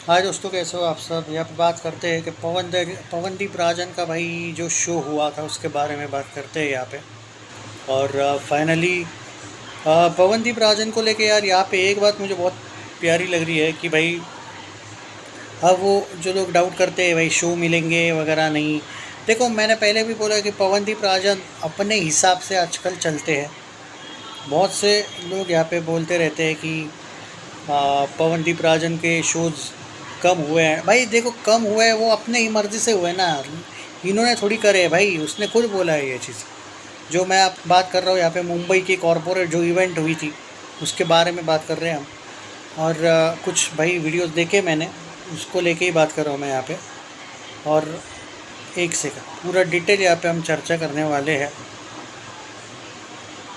हाय दोस्तों, कैसे हो आप सब। यहाँ पे बात करते हैं कि पवनदीप राजन का भाई जो शो हुआ था उसके बारे में बात करते हैं यहाँ पे। और फाइनली पवनदीप राजन को लेके यार यहाँ पे एक बात मुझे बहुत प्यारी लग रही है कि भाई अब वो जो लोग डाउट करते हैं भाई शो मिलेंगे वगैरह नहीं। देखो, मैंने पहले भी बोला कि पवनदीप राजन अपने हिसाब से आजकल चलते हैं। बहुत से लोग यहाँ पे बोलते रहते हैं कि पवनदीप राजन के शोज़ कम हुए हैं। भाई देखो, कम हुए हैं वो अपने ही मर्ज़ी से हुए ना, इन्होंने थोड़ी करे है भाई, उसने खुद बोला है ये चीज़। जो मैं आप बात कर रहा हूँ यहाँ पे मुंबई की कॉरपोरेट जो इवेंट हुई थी उसके बारे में बात कर रहे हैं हम। और कुछ भाई वीडियोस देखे मैंने, उसको लेके ही बात कर रहा हूँ मैं यहाँ पे। और एक सेकंड, पूरा डिटेल यहाँ पे हम चर्चा करने वाले हैं।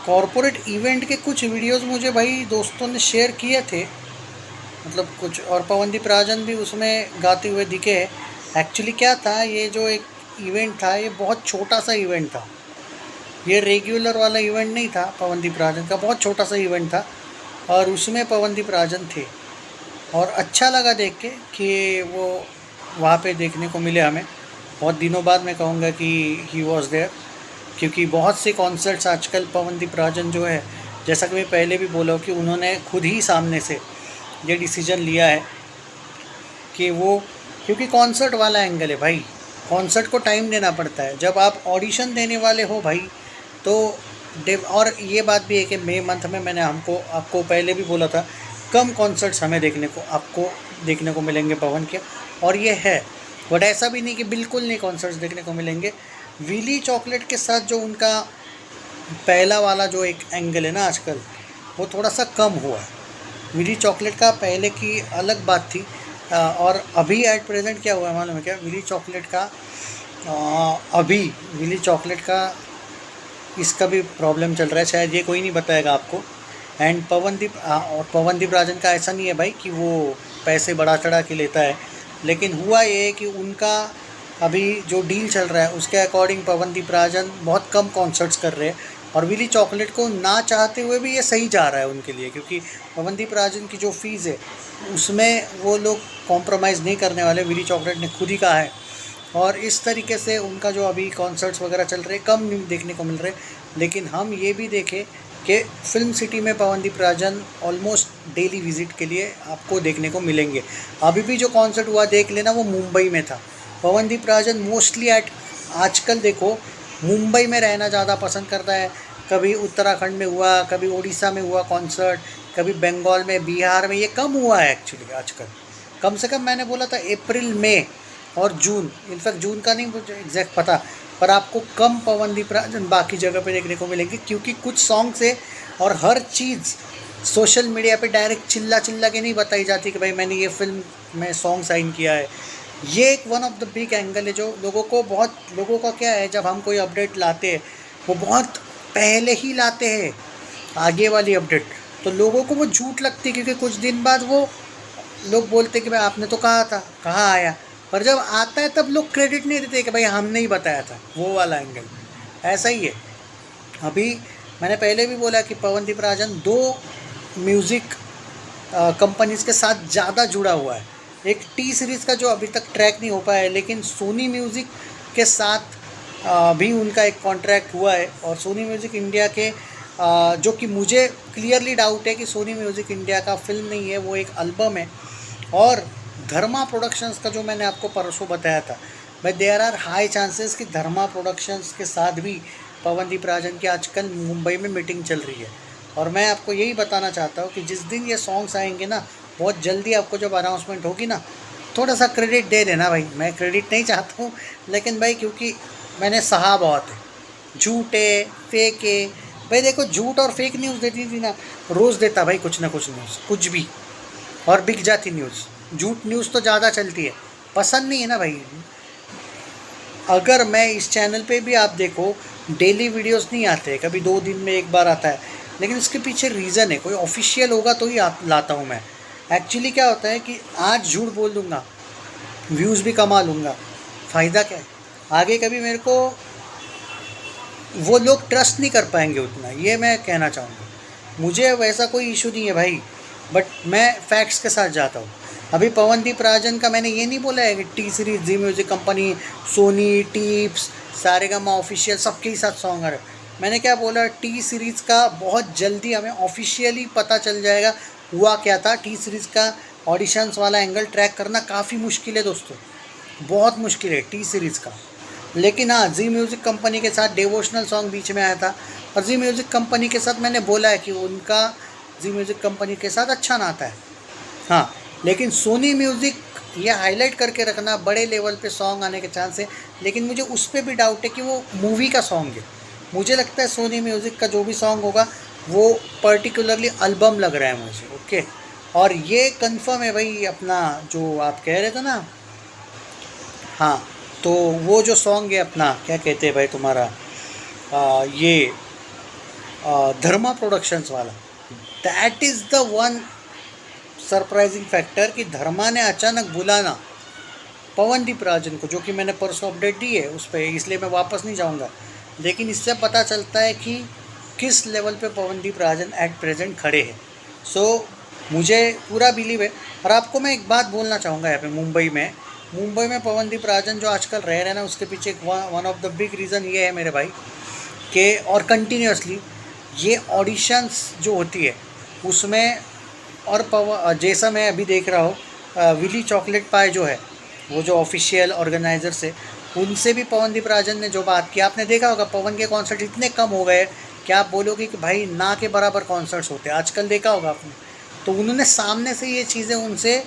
कॉरपोरेट इवेंट के कुछ वीडियोस मुझे भाई दोस्तों ने शेयर किए थे, मतलब कुछ, और पवनदीप राजन भी उसमें गाते हुए दिखे हैं। एक्चुअली क्या था, ये जो एक इवेंट था ये बहुत छोटा सा इवेंट था। ये रेगुलर वाला इवेंट नहीं था, पवनदीप राजन का बहुत छोटा सा इवेंट था और उसमें पवनदीप राजन थे। और अच्छा लगा देख के कि वो वहाँ पे देखने को मिले हमें। बहुत दिनों बाद मैं कहूँगा कि ही वॉज देयर, क्योंकि बहुत से कॉन्सर्ट्स आजकल पवनदीप राजन जो है, जैसा कि मैं पहले भी बोला हूँ कि उन्होंने खुद ही सामने से ये डिसीजन लिया है कि वो, क्योंकि कॉन्सर्ट वाला एंगल है भाई, कॉन्सर्ट को टाइम देना पड़ता है। जब आप ऑडिशन देने वाले हो भाई तो और ये बात भी है कि मई मंथ में मैंने आपको पहले भी बोला था, कम कॉन्सर्ट्स हमें देखने को मिलेंगे पवन के। और ये है, बट ऐसा भी नहीं कि बिल्कुल नहीं कॉन्सर्ट्स देखने को मिलेंगे। विली चॉकलेट के साथ जो उनका पहला वाला जो एक एंगल है ना आजकल, वो थोड़ा सा कम हुआ है। विली चॉकलेट का पहले की अलग बात थी। और अभी एट प्रेजेंट क्या हुआ है मालूम है क्या, विली चॉकलेट का अभी विली चॉकलेट का इसका भी प्रॉब्लम चल रहा है, शायद ये कोई नहीं बताएगा आपको। एंड पवनदीप राजन का ऐसा नहीं है भाई कि वो पैसे बढ़ा चढ़ा के लेता है, लेकिन हुआ ये है कि उनका अभी जो डील चल रहा है उसके अकॉर्डिंग पवनदीप राजन बहुत कम कॉन्सर्ट्स कर रहे हैं। और विली चॉकलेट को ना चाहते हुए भी ये सही जा रहा है उनके लिए, क्योंकि पवनदीप राजन की जो फ़ीस है उसमें वो लोग कॉम्प्रोमाइज़ नहीं करने वाले, विली चॉकलेट ने खुद ही कहा है। और इस तरीके से उनका जो अभी कॉन्सर्ट्स वगैरह चल रहे कम देखने को मिल रहे। लेकिन हम ये भी देखें कि फिल्म सिटी में Pawandeep Rajan almost daily visit के लिए आपको देखने को मिलेंगे। अभी भी जो कॉन्सर्ट हुआ देख लेना, वो मुंबई में था। पवनदीप राजन मोस्टली आजकल देखो मुंबई में रहना ज़्यादा पसंद करता है। कभी उत्तराखंड में हुआ, कभी उड़ीसा में हुआ कॉन्सर्ट, कभी बंगाल में, बिहार में। ये कम हुआ है एक्चुअली आजकल। कम से कम मैंने बोला था अप्रैल में और जून, इनफैक्ट जून का नहीं मुझे एग्जैक्ट पता, पर आपको कम पवनदीप राजन बाकी जगह पे देखने को मिलेंगे, क्योंकि कुछ सॉन्ग्स है और हर चीज़ सोशल मीडिया पे डायरेक्ट चिल्ला चिल्ला के नहीं बताई जाती कि भाई मैंने ये फिल्म में सॉन्ग साइन किया है। ये एक one of the big angle है जो लोगों का क्या है, जब हम कोई अपडेट लाते हैं वो बहुत पहले ही लाते हैं आगे वाली अपडेट, तो लोगों को वो झूठ लगती है, क्योंकि कुछ दिन बाद वो लोग बोलते कि भाई आपने तो कहा था, कहाँ आया। पर जब आता है तब लोग क्रेडिट नहीं देते कि भाई हमने ही बताया था, वो वाला एंगल ऐसा ही है। अभी मैंने पहले भी बोला कि पवनदीप राजन दो म्यूज़िक कंपनीज़ के साथ ज़्यादा जुड़ा हुआ है। एक टी सीरीज़ का जो अभी तक ट्रैक नहीं हो पाया है, लेकिन सोनी म्यूज़िक के साथ भी उनका एक कॉन्ट्रैक्ट हुआ है। और सोनी म्यूज़िक इंडिया के जो कि मुझे क्लियरली डाउट है कि सोनी म्यूज़िक इंडिया का फिल्म नहीं है, वो एक एल्बम है। और धर्मा प्रोडक्शंस का जो मैंने आपको परसों बताया था, भाई देयर आर हाई चांसेस कि धर्मा प्रोडक्शंस के साथ भी पवनदीप राजन की आजकल मुंबई में मीटिंग चल रही है। और मैं आपको यही बताना चाहता हूँ कि जिस दिन ये सॉन्ग्स आएंगे ना, बहुत जल्दी आपको जब अनाउंसमेंट होगी ना, थोड़ा सा क्रेडिट दे देना भाई। मैं क्रेडिट नहीं चाहता हूँ, लेकिन भाई क्योंकि मैंने सहा बहुत है, झूठे फेक है। भाई देखो, झूठ और फेक न्यूज़ देती थी ना, रोज़ देता भाई कुछ ना कुछ न्यूज़, कुछ भी, और बिक जाती न्यूज़। झूठ न्यूज़ तो ज़्यादा चलती है, पसंद नहीं है ना भाई। अगर मैं इस चैनल पे भी आप देखो डेली वीडियोस नहीं आते, कभी 2 दिन में एक बार आता है, लेकिन इसके पीछे रीज़न है, कोई ऑफिशियल होगा तो ही लाता हूँ मैं। एक्चुअली क्या होता है कि आज झूठ बोल दूँगा, व्यूज़ भी कमा लूँगा, फ़ायदा क्या है आगे, कभी मेरे को वो लोग ट्रस्ट नहीं कर पाएंगे उतना, ये मैं कहना चाहूँगा। मुझे वैसा कोई इशू नहीं है भाई, बट मैं फैक्ट्स के साथ जाता हूँ। अभी पवनदीप राजन का मैंने ये नहीं बोला है कि T series, Zee music company, Sony, Tips, Saregama official सबके ही साथ सॉन्ग आ रहे। मैंने क्या बोला, टी सीरीज़ का बहुत जल्दी हमें ऑफिशियली पता चल जाएगा हुआ क्या था। टी सीरीज़ का ऑडिशंस वाला एंगल ट्रैक करना काफ़ी मुश्किल है दोस्तों, बहुत मुश्किल है टी सीरीज़ का। लेकिन हाँ, जी म्यूज़िक कंपनी के साथ डिवोशनल सॉन्ग बीच में आया था, और जी म्यूज़िक कंपनी के साथ मैंने बोला है कि उनका जी म्यूज़िक कंपनी के साथ अच्छा नाता है। हाँ, लेकिन सोनी म्यूज़िक ये हाईलाइट करके रखना, बड़े लेवल पे सॉन्ग आने के चांस है, लेकिन मुझे उस पर भी डाउट है कि वो मूवी का सॉन्ग है। मुझे लगता है सोनी म्यूज़िक का जो भी सॉन्ग होगा वो पर्टिकुलरली एल्बम लग रहा है मुझे। ओके, और ये कंफर्म है भाई, अपना जो आप कह रहे थे ना, हाँ, तो वो जो सॉन्ग है अपना, क्या कहते हैं भाई तुम्हारा, ये धर्मा प्रोडक्शंस वाला, that is the one surprising factor कि धर्मा ने अचानक बुलाना पवनदीप राजन को, जो कि मैंने परसों अपडेट दी है उस पर, इसलिए मैं वापस नहीं जाऊंगा। लेकिन इससे पता चलता है कि किस लेवल पे पवनदीप राजन एट प्रेजेंट खड़े हैं। सो मुझे पूरा बिलीव है। और आपको मैं एक बात बोलना चाहूँगा यहाँ पे, मुंबई में पवनदीप राजन जो आजकल रह रहे हैं ना, उसके पीछे एक one of the big reason ये है मेरे भाई कि, और कंटिन्यूसली ये ऑडिशंस जो होती है उसमें, और जैसा मैं अभी देख रहा हूँ, विली चॉकलेट पाई जो है, वो जो ऑफिशियल ऑर्गेनाइजर्स है, उनसे भी पवनदीप राजन ने जो बात की, आपने देखा होगा पवन के कॉन्सर्ट इतने कम हो गए कि आप बोलोगे कि भाई ना के बराबर कॉन्सर्ट्स होते हैं आजकल, देखा होगा आपने। तो उन्होंने सामने से ये चीज़ें उनसे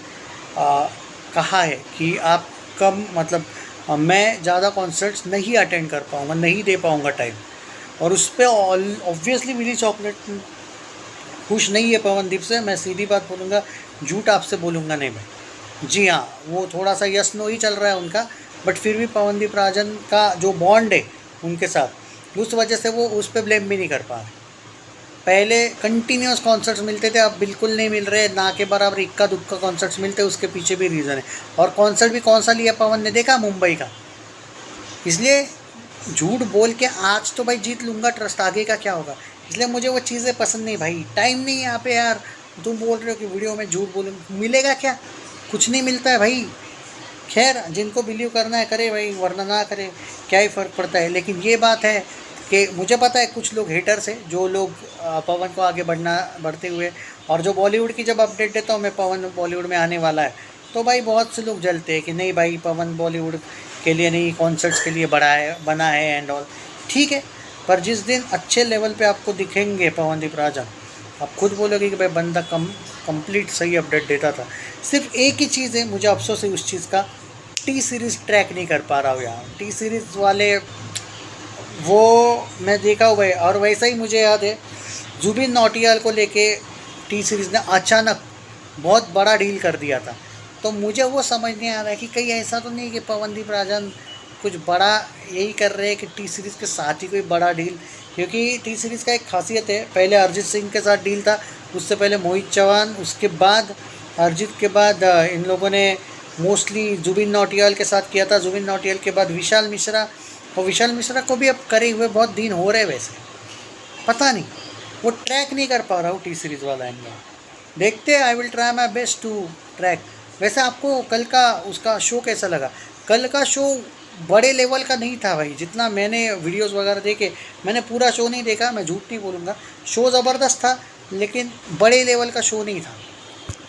कहा है कि आप कम, मतलब मैं ज़्यादा कॉन्सर्ट्स नहीं अटेंड कर पाऊँगा, नहीं दे पाऊँगा टाइम। और उस पर ऑब्वियसली विली चॉकलेट खुश नहीं है पवनदीप से। मैं सीधी बात बोलूँगा, झूठ आपसे बोलूँगा नहीं भाई। जी हाँ, वो थोड़ा सा यस नो ही चल रहा है उनका, बट फिर भी पवनदीप राजन का जो बॉन्ड है उनके साथ, उस वजह से वो उस पर ब्लेम भी नहीं कर पा रहे। पहले कंटिन्यूस कॉन्सर्ट्स मिलते थे, अब बिल्कुल नहीं मिल रहे, ना के बराबर इक्का दुक्का कॉन्सर्ट्स मिलते, उसके पीछे भी रीज़न है। और कॉन्सर्ट भी कौन सा लिया पवन ने, देखा मुंबई का। इसलिए झूठ बोल के आज तो भाई जीत लूँगा ट्रस्ट, आगे का क्या होगा। इसलिए मुझे वो चीज़ें पसंद नहीं भाई, टाइम नहीं है यहाँ पे यार। तुम बोल रहे हो कि वीडियो में झूठ बोलूँ, मिलेगा क्या, कुछ नहीं मिलता है भाई। खैर, जिनको बिलीव करना है करे भाई, वरना ना करे, क्या ही फ़र्क पड़ता है। लेकिन ये बात है कि मुझे पता है कुछ लोग हेटर्स हैं, जो लोग पवन को आगे बढ़ते हुए, और जो बॉलीवुड की जब अपडेट देता हूँ मैं, पवन बॉलीवुड में आने वाला है, तो भाई बहुत से लोग जलते हैं कि नहीं भाई पवन बॉलीवुड के लिए नहीं, कॉन्सर्ट्स के लिए बना है एंड ऑल। ठीक है, पर जिस दिन अच्छे लेवल पे आपको दिखेंगे पवनदीप राजन, आप खुद बोलोगे कि भाई बंदा कंप्लीट सही अपडेट देता था। सिर्फ एक ही चीज़ है, मुझे अफसोस है उस चीज़ का, टी सीरीज़ ट्रैक नहीं कर पा रहा हूँ यार। टी सीरीज़ वाले वो मैं देखा हुआ है। और वैसा ही मुझे याद है, जुबिन नौटियाल को लेके टी सीरीज़ ने अचानक बहुत बड़ा डील कर दिया था। तो मुझे वो समझ नहीं आ रहा है कि कहीं ऐसा तो नहीं कि पवनदीप राजन कुछ बड़ा यही कर रहे हैं कि टी सीरीज़ के साथ ही कोई बड़ा डील। क्योंकि टी सीरीज़ का एक खासियत है, पहले अरिजीत सिंह के साथ डील था, उससे पहले मोहित चौहान, उसके बाद अरिजीत के बाद इन लोगों ने मोस्टली जुबिन नौटियाल के साथ किया था। जुबिन नौटियाल के बाद विशाल मिश्रा, और विशाल मिश्रा को भी अब करे हुए बहुत दिन हो रहे। वैसे पता नहीं, वो ट्रैक नहीं कर पा रहा हूँ टी सीरीज़ वाला एंगल। देखते हैं, I will try my best to track. वैसे आपको कल का उसका शो कैसा लगा? कल का शो बड़े लेवल का नहीं था भाई, जितना मैंने वीडियोस वगैरह देखे। मैंने पूरा शो नहीं देखा, मैं झूठ नहीं बोलूँगा, शो ज़बरदस्त था, लेकिन बड़े लेवल का शो नहीं था।